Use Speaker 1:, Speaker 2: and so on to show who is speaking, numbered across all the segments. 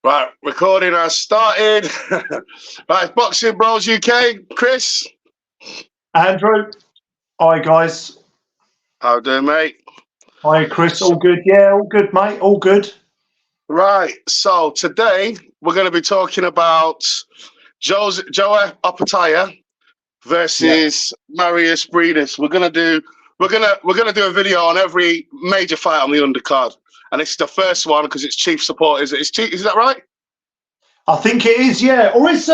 Speaker 1: Right, recording has started. Right, Boxing Bros UK, Chris.
Speaker 2: Andrew. Hi, guys.
Speaker 1: How doing, mate?
Speaker 2: Hi, Chris. All good? Yeah, all good, mate. All good.
Speaker 1: Right, so today we're going to be talking about Joe Opetaia versus Mairis Briedis. We're gonna do a video on every major fight on the undercard, and it's the first one because it's chief support. Is that right?
Speaker 2: I think it is. Yeah. Or is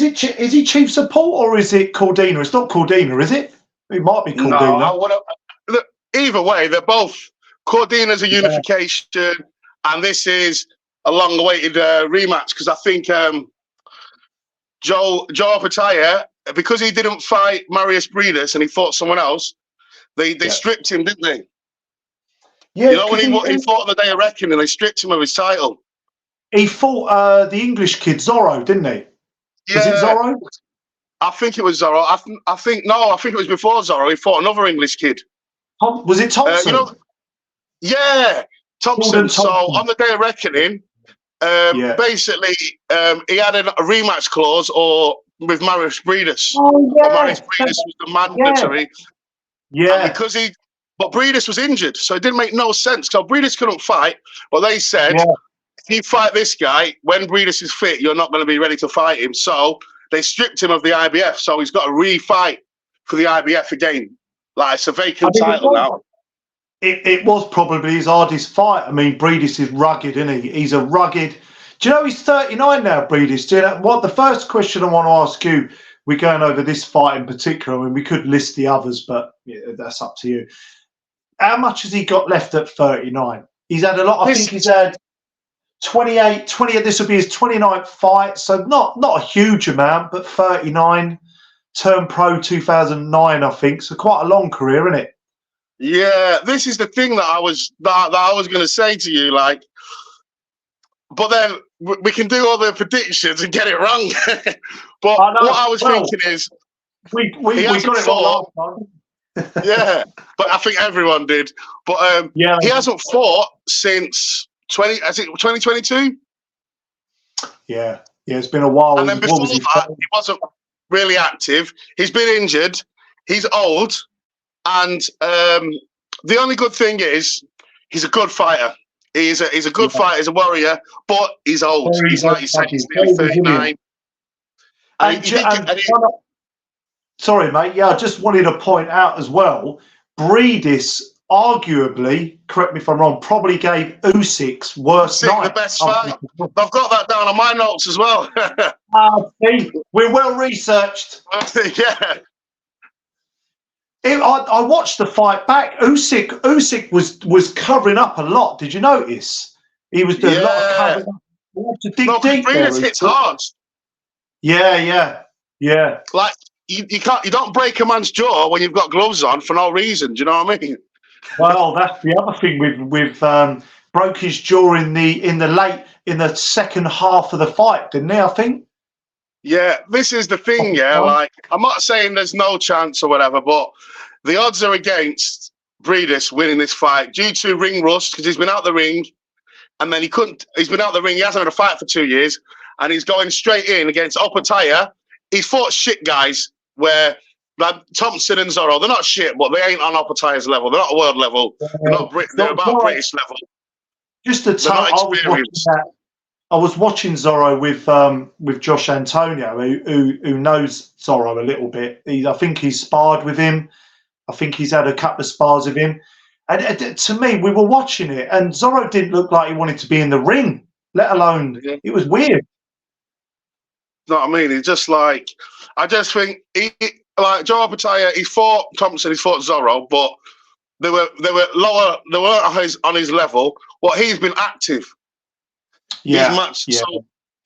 Speaker 2: he chief support or is it Cordina? It's not Cordina, is it? It might be
Speaker 1: No,
Speaker 2: Cordina.
Speaker 1: either way, they're both. Cordina's a unification, and this is a long-awaited rematch because I think Joe Opetaia, because he didn't fight Mairis Briedis and he fought someone else, they stripped him, didn't they?
Speaker 2: Yeah.
Speaker 1: You know, when he fought on the day of reckoning, they stripped him of his title.
Speaker 2: He fought the English kid Zorro, didn't he?
Speaker 1: Yeah.
Speaker 2: Was it Zorro?
Speaker 1: I think it was Zorro. I think it was before Zorro. He fought another English kid.
Speaker 2: Was it Thompson?
Speaker 1: Thompson. So on the day of reckoning, basically, he had a rematch clause with Mairis Briedis. Mairis Briedis was the mandatory.
Speaker 2: Yeah.
Speaker 1: And but Briedis was injured, so it didn't make no sense. So Briedis couldn't fight, but they said, if you fight this guy, when Briedis is fit, you're not going to be ready to fight him. So they stripped him of the IBF, so he's got to re-fight for the IBF again. Like, it's a vacant title now.
Speaker 2: It was probably his hardest fight. I mean, Briedis is rugged, isn't he? He's a rugged. Do you know he's 39 now, Briedis? Do you know what? The first question I want to ask you, we're going over this fight in particular. I mean, we could list the others, but that's up to you. How much has he got left at 39? He's had a lot. I think he's had 28. This will be his 29th fight, so not a huge amount, but 39. Turned pro 2009, I think. So quite a long career, isn't it?
Speaker 1: Yeah, this is the thing that I was going to say to you, like, but then we can do all the predictions and get it wrong. But what I was thinking is,
Speaker 2: we got it wrong last time.
Speaker 1: Yeah, but I think everyone did. But he hasn't fought since 2022.
Speaker 2: Yeah, it's been a while.
Speaker 1: And then before that, he wasn't really active. He's been injured. He's old. And the only good thing is he's a good fighter. He's a good fighter. He's a warrior, but he's old. He's like you said, he's nearly 39.
Speaker 2: Sorry, mate. Yeah, I just wanted to point out as well, Briedis arguably, correct me if I'm wrong, probably gave Usyk's worst night.
Speaker 1: The best fight. I've got that down on my notes as well.
Speaker 2: See, we're well researched.
Speaker 1: Yeah.
Speaker 2: I watched the fight back. Usyk was covering up a lot. Did you notice? He was doing a lot of covering up. We have to dig deep.
Speaker 1: Briedis hits hard.
Speaker 2: Yeah.
Speaker 1: Like you don't break a man's jaw when you've got gloves on for no reason. Do you know what I mean?
Speaker 2: Well, that's the other thing. With broke his jaw in the second half of the fight, didn't he? I think.
Speaker 1: Yeah, this is the thing. Yeah, like I'm not saying there's no chance or whatever, but the odds are against Briedis winning this fight due to ring rust because he's been out the ring, and then he's been out the ring. He hasn't had a fight for 2 years, and he's going straight in against Opetaia. He's fought shit guys where like Thompson and Zorro, they're not shit, but they ain't on Opetaia's level. They're not world level. They're about British level.
Speaker 2: Just to tell, I was watching Zorro with Josh Antonio, who knows Zorro a little bit. I think he's sparred with him. I think he's had a couple of spars with him. And to me, we were watching it, and Zorro didn't look like he wanted to be in the ring, let alone it was weird.
Speaker 1: You know what I mean? It's just like, I just think like Joe Opetaia, he fought Thompson, he fought Zorro, but they were lower. They weren't on his level. Well, he's been active.
Speaker 2: Yeah.
Speaker 1: So you're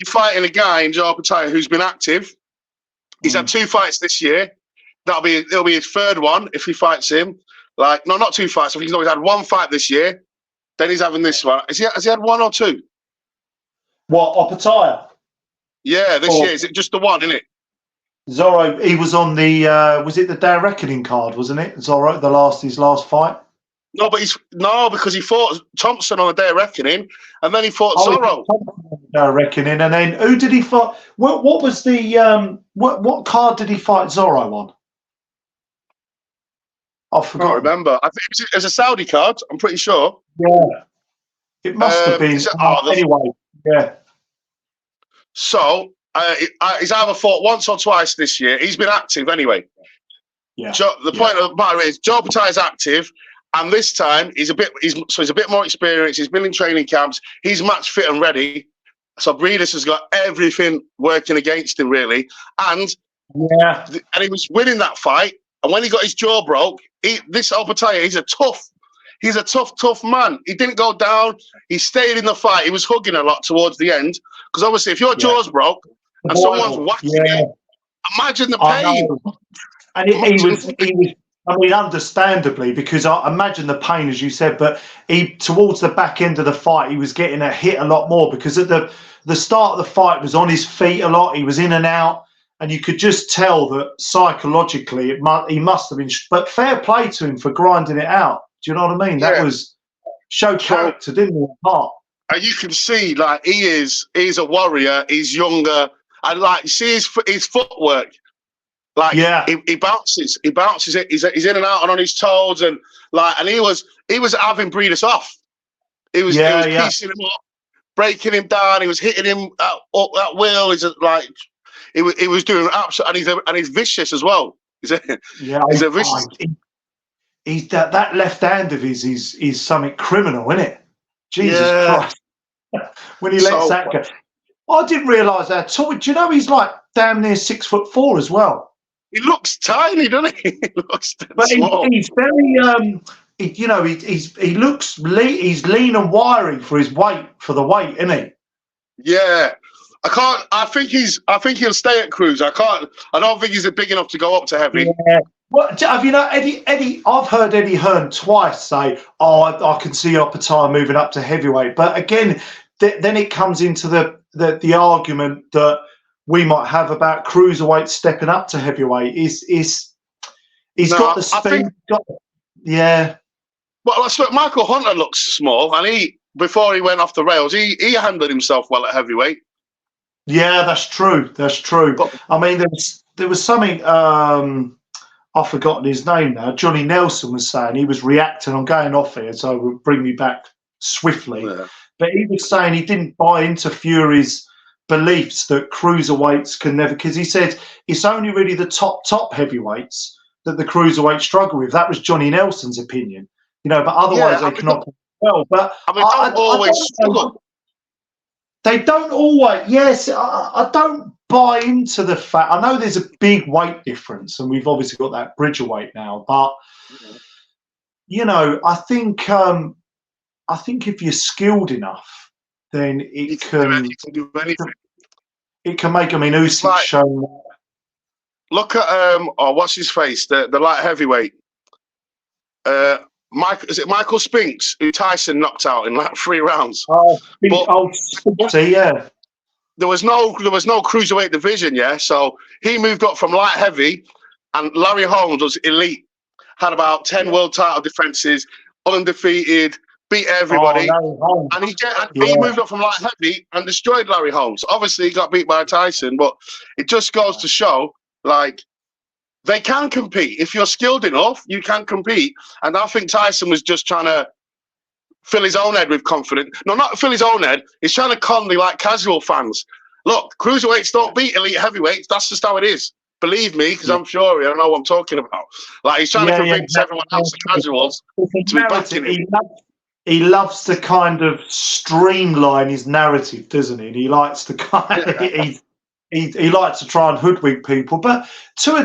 Speaker 1: fighting a guy in Joe Opetaia who's been active. He's had 2 fights this year. It'll be his third one if he fights him. Like, no, not 2 fights. I think he's had 1 fight this year. Then he's having this one. Has he had 1 or 2?
Speaker 2: What, Opetaia?
Speaker 1: Yeah, this year. Is it just the one, isn't it?
Speaker 2: Zorro, he was on the was it the day reckoning card, wasn't it? Zorro, his last fight.
Speaker 1: No, but because he fought Thompson on the day of reckoning, and then he fought
Speaker 2: Oh,
Speaker 1: Zorro.
Speaker 2: Reckoning, and then who did he fight? What was the what card did he fight Zorro on? I forgot.
Speaker 1: I can't remember. I think it was a Saudi card. I'm pretty sure.
Speaker 2: Yeah, it must have been. Anyway, yeah.
Speaker 1: So he's either fought once or twice this year. He's been active anyway.
Speaker 2: Yeah.
Speaker 1: The point of the matter is, Joe Opetaia is active, and this time he's a bit more experienced. He's been in training camps. He's match fit and ready. So Briedis has got everything working against him, really. And he was winning that fight. And when he got his jaw broke, this Opetaia, he's a tough man. He didn't go down. He stayed in the fight. He was hugging a lot towards the end. Because obviously, if your jaw's broke and someone's whacking it, imagine the pain.
Speaker 2: And he was, I mean, understandably, because I imagine the pain, as you said, but towards the back end of the fight, he was getting hit a lot more, because at the start of the fight was on his feet a lot. He was in and out, and you could just tell that psychologically he must have been. But fair play to him for grinding it out. Do you know what I mean? That was show character, didn't it? Heart.
Speaker 1: And you can see, like, he's a warrior. He's younger, and like, you see his footwork. Like, he bounces it. He's in and out and on his toes, and he was having Briedis off. He was piecing him up, breaking him down. He was hitting him up that will. He's like, he was doing absolutely, and he's vicious as well. He's a vicious.
Speaker 2: He's that left hand of his is something criminal, isn't it? Jesus Christ! When he lets that go, I didn't realise that. Do you know he's like damn near 6'4" as well?
Speaker 1: He looks tiny, doesn't he? He looks
Speaker 2: small. He's very, he looks lean. He's lean and wiry for the weight, isn't he?
Speaker 1: Yeah, I think he'll stay at cruise. I don't think he's big enough to go up to heavy.
Speaker 2: Yeah. Well, have you know Eddie? I've heard Eddie Hearn twice say, "Oh, I can see Opetaia moving up to heavyweight." But again, then it comes into the argument that we might have about cruiserweight stepping up to heavyweight. He's got the speed.
Speaker 1: Well, let's look. Michael Hunter looks small, and before he went off the rails, he handled himself well at heavyweight.
Speaker 2: Yeah, that's true. That's true. But I mean, there was something. I've forgotten his name now. Johnny Nelson was saying, he was reacting. I'm going off here, so it will bring me back swiftly. Yeah. But he was saying he didn't buy into Fury's beliefs that cruiserweights can never, because he said it's only really the top heavyweights that the cruiserweights struggle with. That was Johnny Nelson's opinion, but otherwise they cannot do well. But
Speaker 1: they don't always struggle.
Speaker 2: They don't always. Yes, I don't buy into the fact. I know there's a big weight difference, and we've obviously got that Bridgerweight now. But I think if you're skilled enough, then it can do anything. It can make. I mean, Usyk shown.
Speaker 1: Look at what's his face? The light heavyweight. Michael Spinks, who Tyson knocked out in like 3 rounds?
Speaker 2: Oh, yeah.
Speaker 1: There was no cruiserweight division, so he moved up from light heavy, and Larry Holmes was elite. Had about 10 world title defenses, undefeated, beat everybody, and he moved up from light heavy and destroyed Larry Holmes. Obviously, he got beat by Tyson, but it just goes to show, like, they can compete. If you're skilled enough, you can compete. And I think Tyson was just trying to fill his own head with confidence. No, not fill his own head. He's trying to con the casual fans. Look, cruiserweights don't beat elite heavyweights. That's just how it is. Believe me, because I'm sure I don't know what I'm talking about. Like, he's trying to convince everyone else, the casuals, to be backing him.
Speaker 2: He loves to kind of streamline his narrative, doesn't he? And he likes to kind of, he likes to try and hoodwink people, but to a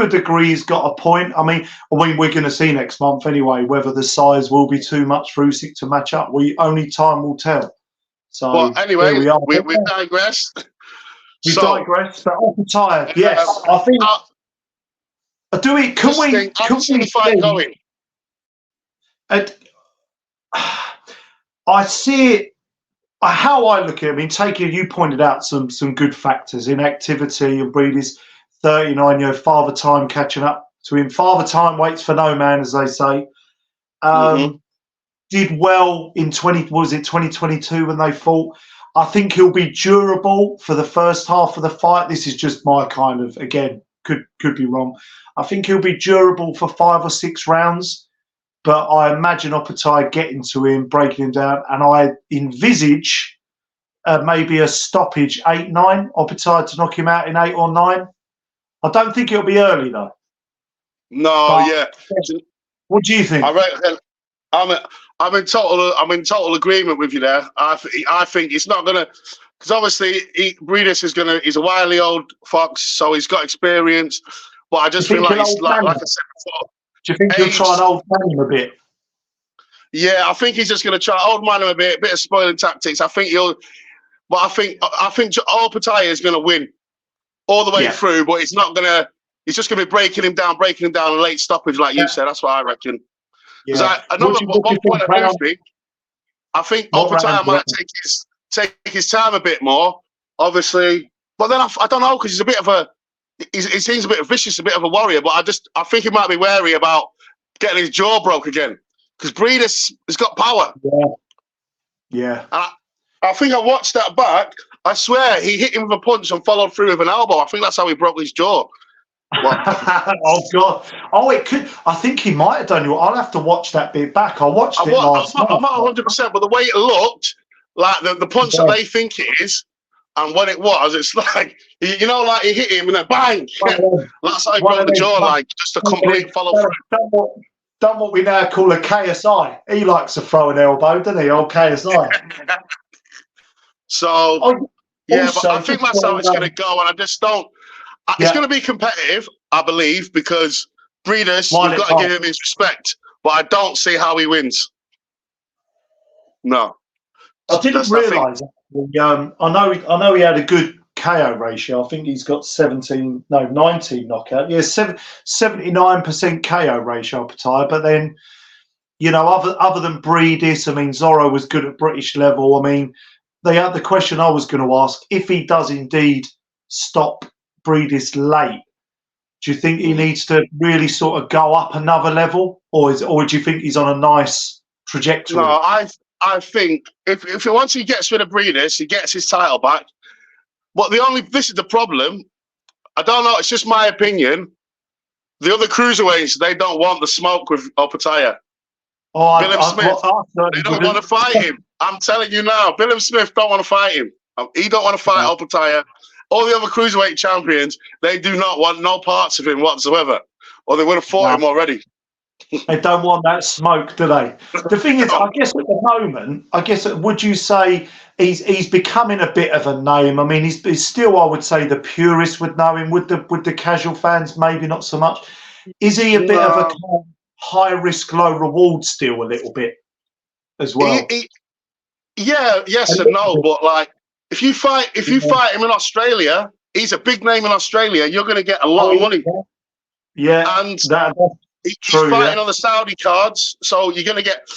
Speaker 2: degree, he's got a point. I mean, we're going to see next month anyway whether the size will be too much for Usyk to match up. Only time will tell. So,
Speaker 1: well, anyway, we digressed.
Speaker 2: We digressed. But Opetaia, yes, I think. Do we? Can we? Can we fight going? I see it. How I look at it, you pointed out some good factors: inactivity and Briedis, 39, father time catching up to him. Father time waits for no man, as they say.
Speaker 1: Mm-hmm.
Speaker 2: Did well in 2022 when they fought. I think he'll be durable for the first half of the fight. This is just my kind of, again, could be wrong. I think he'll be durable for 5 or 6 rounds, but I imagine Opetaia getting to him, breaking him down, and I envisage maybe a stoppage 8-9, Opetaia to knock him out in 8 or 9. I don't think it'll be early though.
Speaker 1: No,
Speaker 2: But,
Speaker 1: yeah.
Speaker 2: What do you think?
Speaker 1: I reckon I'm in total agreement with you there. I think it's not gonna, because obviously Briedis he's a wily old fox, so he's got experience. But I just feel like he's like I said before.
Speaker 2: Do you think he'll try and old man him a bit?
Speaker 1: Yeah, I think he's just going to try old man him a bit of spoiling tactics. I think I think Opetaia is going to win all the way through, but he's not going to. He's just going to be breaking him down a late stoppage, like you said. That's what I reckon. Because one point I do think, Opetaia might take his time a bit more, obviously. But then I don't know, because he's a bit of a. He seems a bit vicious, a bit of a warrior. But I think he might be wary about getting his jaw broke again. Because Briedis has got power.
Speaker 2: Yeah.
Speaker 1: I think I watched that back. I swear he hit him with a punch and followed through with an elbow. I think that's how he broke his jaw.
Speaker 2: Oh God! Oh, it could. I think he might have done. I'll have to watch that bit back. I watched it last night.
Speaker 1: I'm not 100%, but the way it looked, like the punch that they think it is, and when it was, it's like like he hit him and then bang. That's how he broke the jaw, like just a complete follow through.
Speaker 2: Done what we now call a KSI. He likes to throw an elbow, doesn't he? Old KSI.
Speaker 1: So but I think that's how it's going to go, and I just don't. It's going to be competitive, I believe, because Briedis, you've got to give him his respect, but I don't see how he wins. No,
Speaker 2: I didn't realise. I know he had a good KO ratio. I think he's got 19 knockout. Yeah, 79% KO ratio, Opetaia. But then, other than Briedis, I mean, Zorro was good at British level. I mean, the question I was going to ask, if he does indeed stop Briedis late, do you think he needs to really sort of go up another level, or do you think he's on a nice trajectory?
Speaker 1: No, I think if once he gets rid of Briedis, he gets his title back. But this is the problem. I don't know. It's just my opinion. The other cruiserweights, they don't want the smoke with Opetaia. Billum Smith, they don't want to fight him. I'm telling you now, Billum Smith don't want to fight him. He don't want to fight Opetaia. All the other cruiserweight champions, they do not want no parts of him whatsoever, or they would have fought him already.
Speaker 2: They don't want that smoke, do they? The thing is, I guess at the moment, would you say he's becoming a bit of a name? I mean, he's still, I would say, the purists would know him. With the casual fans, maybe not so much. Is he a bit of a high risk, low reward still, a little bit as well?
Speaker 1: Yes and no, but like if you fight him in Australia, he's a big name in Australia. You're going to get a lot of money.
Speaker 2: Yeah,
Speaker 1: and he's fighting on the Saudi cards, so you're going to get.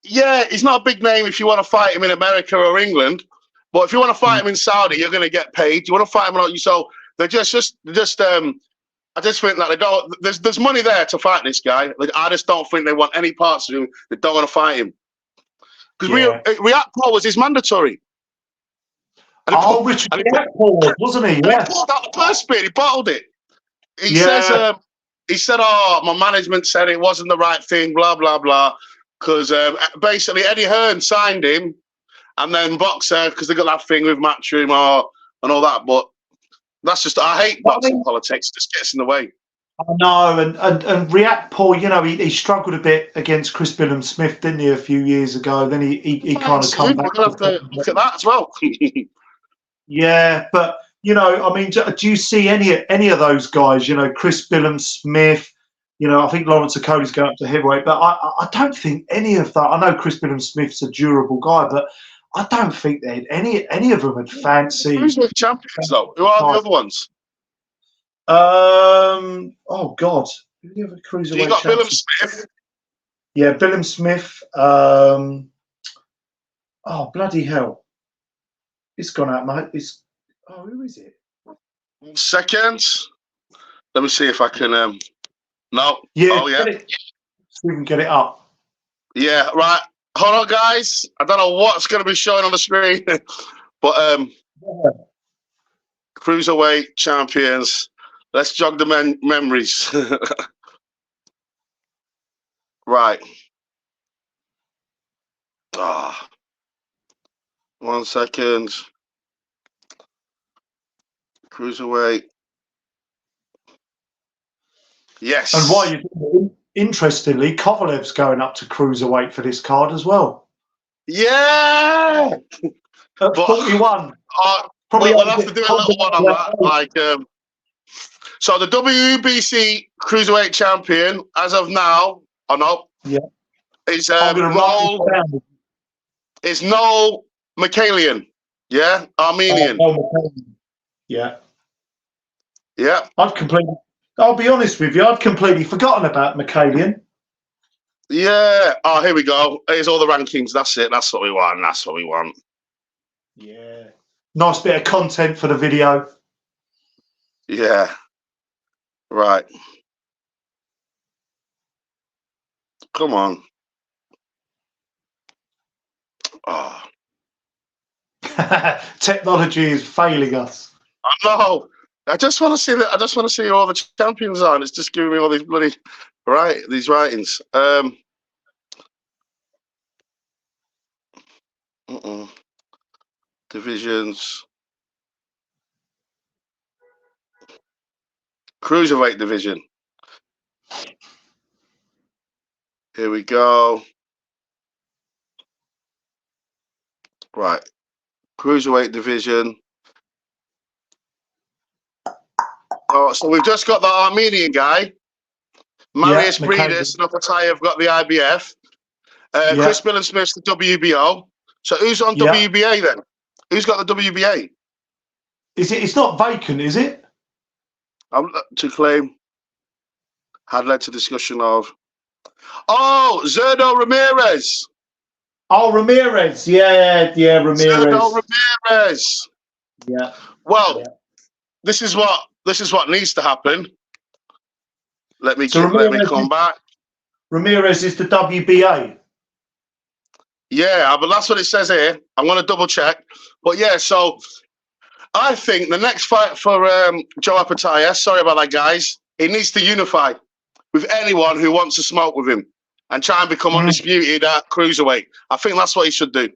Speaker 1: Yeah, he's not a big name if you want to fight him in America or England, but if you want to fight him in Saudi, you're going to get paid. You want to fight him on so they're just. I just think that they don't. There's money there to fight this guy. I just don't think they want any parts of him. They don't want to fight him because React Paul was his mandatory.
Speaker 2: Richard Paul, wasn't he?
Speaker 1: Yeah. He pulled out the first bit. He bottled it. He says. He said, "Oh, my management said it wasn't the right thing." Blah blah blah. Because basically Eddie Hearn signed him, and then Boxer, because they got that thing with Matchroom and all that. But that's just I hate boxing politics. It just gets in the way.
Speaker 2: I know, and React Paul, he struggled a bit against Chris Billum Smith, didn't he, a few years ago? Then he kind of come back.
Speaker 1: We'll have to look at that as well.
Speaker 2: Yeah, but I mean, do you see any of those guys? Chris Billum Smith. I think Lawrence Okoye's going up to heavyweight, but I don't think any of that. I know Chris Billum Smith's a durable guy, but I don't think they'd any of them would fancy.
Speaker 1: Who's the champions though? Who are the other ones?
Speaker 2: Oh God, who the other cruiserweight?
Speaker 1: You got Billum Smith.
Speaker 2: Yeah, Billum Smith. Oh bloody hell! It's gone out, mate. Who is it?
Speaker 1: Seconds. Let me see if I can. No.
Speaker 2: Yeah.
Speaker 1: Oh yeah.
Speaker 2: See if we can get it up.
Speaker 1: Yeah, right. Hold on, guys. I don't know what's going to be showing on the screen, but cruiserweight champions. Let's jog the memories. Right. Ah, 1 second. Cruiserweight. Yes.
Speaker 2: And why you interestingly, Kovalev's going up to cruiserweight for this card as well.
Speaker 1: Yeah.
Speaker 2: At 41.
Speaker 1: Probably we'll have to do a little one on that. Like, so the WBC cruiserweight champion, as of now, or no,
Speaker 2: yeah,
Speaker 1: is Noel Mikhailian. Yeah, Armenian.
Speaker 2: Yeah.
Speaker 1: Yeah.
Speaker 2: I'll be honest with you, I'd completely forgotten about Mikhailian.
Speaker 1: Yeah. Oh, here we go. Here's all the rankings. That's it. That's what we want. That's what we want.
Speaker 2: Yeah. Nice bit of content for the video.
Speaker 1: Yeah. Right. Come on. Oh.
Speaker 2: Technology is failing us.
Speaker 1: I know. I just want to see that. I just want to see who all the champions are. And it's just giving me all these bloody these writings. Divisions. Cruiserweight division. Here we go. Right. Cruiserweight division. Oh, so we've just got the Armenian guy. Mairis, Briedis, and Opetaia have got the IBF. Chris Billensmith's the WBO. So who's on WBA then? Who's got the WBA?
Speaker 2: It's not vacant, is it?
Speaker 1: To claim had led to discussion of. Oh, Zerdo Ramirez.
Speaker 2: Oh, Ramirez. Yeah, Ramirez.
Speaker 1: Zerdo Ramirez.
Speaker 2: Yeah.
Speaker 1: Well, this is what needs to happen. Let me come back.
Speaker 2: Ramirez is the WBA.
Speaker 1: Yeah, but that's what it says here. I'm going to double check. But yeah, so I think the next fight for Joe Opetaia, sorry about that, guys, he needs to unify with anyone who wants to smoke with him and try and become undisputed at cruiserweight. I think that's what he should do.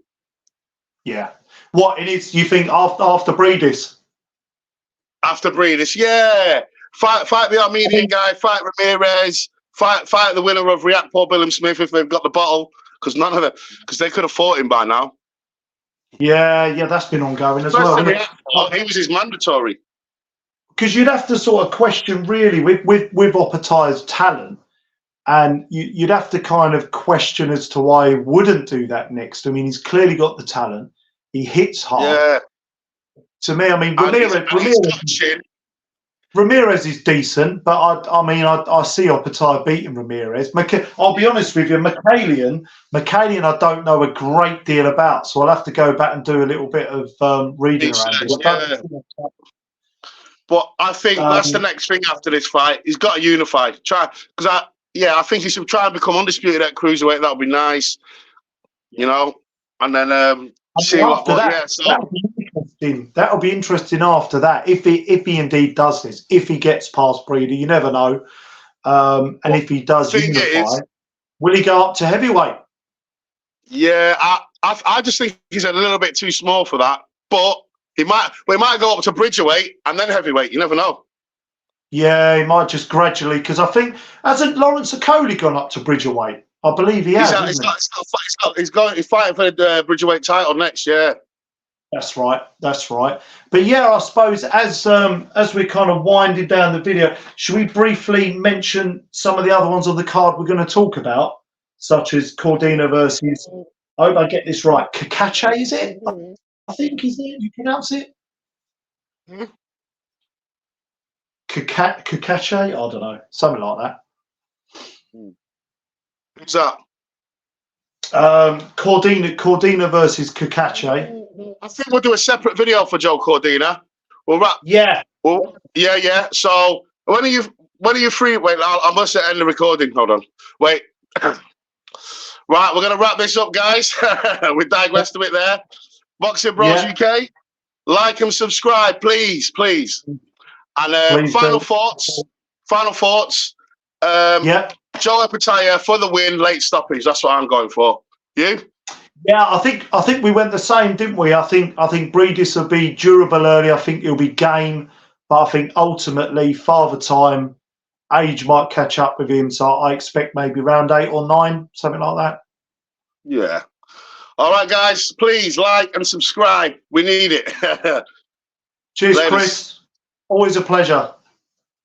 Speaker 2: Yeah. What it is? You think after Briedis?
Speaker 1: After Briedis, yeah. Fight the Armenian guy. Fight Ramirez. Fight the winner of React Paul Billensmith if they've got the bottle. Because they could have fought him by now.
Speaker 2: Yeah, that's been ongoing as well.
Speaker 1: He was his mandatory.
Speaker 2: Because you'd have to sort of question really with Opetaia's talent, and you'd have to kind of question as to why he wouldn't do that next. I mean, he's clearly got the talent. He hits hard.
Speaker 1: Yeah.
Speaker 2: To me, I mean, Ramirez is decent, but I see Opetaia beating Ramirez. I'll be honest with you, Mikhailian, I don't know a great deal about, so I'll have to go back and do a little bit of reading around it.
Speaker 1: Yeah. But I think that's the next thing after this fight. He's got to unify. I think he should try and become undisputed at cruiserweight. That would be nice, you know. And then see what.
Speaker 2: That'll be interesting after that. If he indeed does this, if he gets past Briedis, you never know. And if he does unify, will he go up to heavyweight?
Speaker 1: Yeah, I just think he's a little bit too small for that. But we might go up to bridgerweight and then heavyweight. You never know.
Speaker 2: Yeah, he might just gradually, because I think hasn't Lawrence Okoli gone up to bridgerweight? I believe he has.
Speaker 1: He's fighting for the bridgerweight title next year.
Speaker 2: That's right. But yeah, I suppose as we're kind of winding down the video, should we briefly mention some of the other ones on the card we're going to talk about, such as Cordina versus, I hope I get this right, Kakache, is it? I think is it? You pronounce it? Kakache? I don't know. Something like that.
Speaker 1: Who's that?
Speaker 2: Cordina versus Kakache.
Speaker 1: I think we'll do a separate video for Joe Cordina.
Speaker 2: Yeah.
Speaker 1: Yeah. So when are you free? Wait, I must end the recording. Hold on. Wait. Right, we're going to wrap this up, guys. We digressed a bit there. Boxing Bros UK, like and subscribe, please, please. And final thoughts. Joe Opetaia for the win, late stoppage. That's what I'm going for. You?
Speaker 2: Yeah, I think we went the same, didn't we? I think Briedis will be durable early. I think he'll be game, but I think ultimately, Father Time, age might catch up with him. So I expect maybe round 8 or 9, something like that.
Speaker 1: Yeah. All right, guys. Please like and subscribe. We need it.
Speaker 2: Cheers, Chris. Always a pleasure.